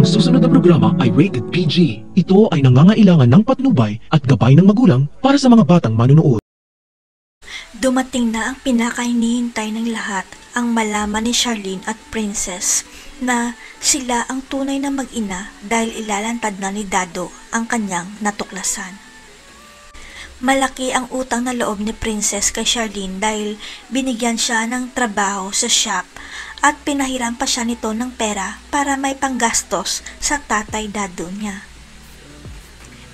Ang susunod na programa ay rated PG. Ito ay nangangailangan ng patnubay at gabay ng magulang para sa mga batang manunood. Dumating na ang pinakahinihintay ng lahat, ang malaman ni Charlene at Princess na sila ang tunay na mag-ina dahil ilalantad na ni Dado ang kanyang natuklasan. Malaki ang utang na loob ni Princess kay Charlene dahil binigyan siya ng trabaho sa shop at pinahiram pa siya nito ng pera para may panggastos sa tatay Dado niya.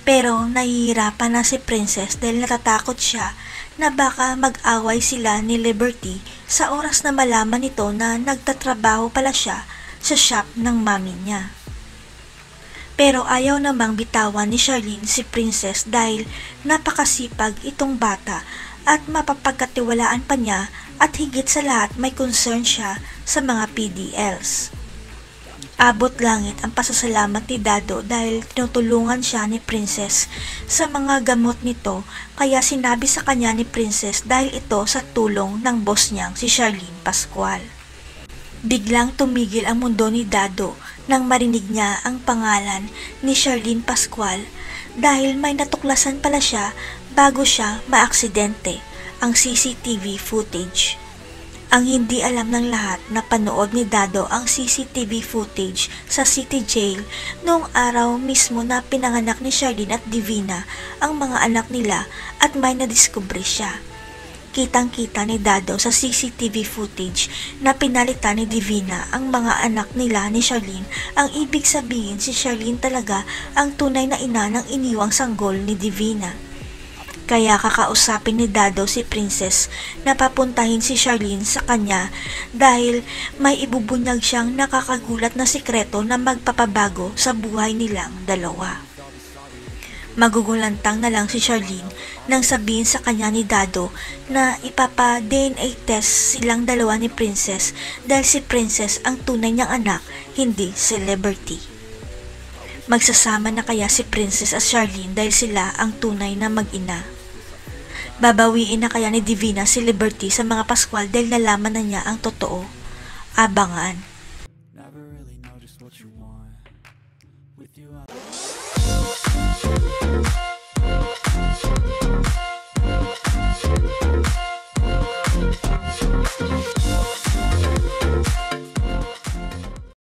Pero nahihirapan na si Princess dahil natatakot siya na baka mag-away sila ni Liberty sa oras na malaman nito na nagtatrabaho pala siya sa shop ng mami niya. Pero ayaw namang bitawan ni Charlene si Princess dahil napakasipag itong bata at mapapagkatiwalaan pa niya at higit sa lahat may concern siya sa mga PDLs. Abot langit ang pasasalamat ni Dado dahil tinutulungan siya ni Princess sa mga gamot nito kaya sinabi sa kanya ni Princess dahil ito sa tulong ng boss niyang si Charlene Pascual. Biglang tumigil ang mundo ni Dado nang marinig niya ang pangalan ni Charlene Pascual dahil may natuklasan pala siya bago siya maaksidente, ang CCTV footage. Ang hindi alam ng lahat na panood ni Dado ang CCTV footage sa City Jail noong araw mismo na pinanganak ni Charlene at Divina ang mga anak nila at may nadiskubre siya. Kitang-kita ni Dado sa CCTV footage na pinalitan ni Divina ang mga anak nila ni Charlene, ang ibig sabihin si Charlene talaga ang tunay na ina ng iniwang sanggol ni Divina. Kaya kakausapin ni Dado si Princess na papuntahin si Charlene sa kanya dahil may ibubunyag siyang nakakagulat na sikreto na magpapabago sa buhay nilang dalawa. Magugulantang na lang si Charlene nang sabihin sa kanya ni Dado na ipapa-DNA test silang dalawa ni Princess dahil si Princess ang tunay niyang anak, hindi si Liberty. Magsasama na kaya si Princess at Charlene dahil sila ang tunay na mag-ina? Babawiin na kaya ni Divina si Liberty sa mga Pascual dahil nalaman na niya ang totoo? Abangan.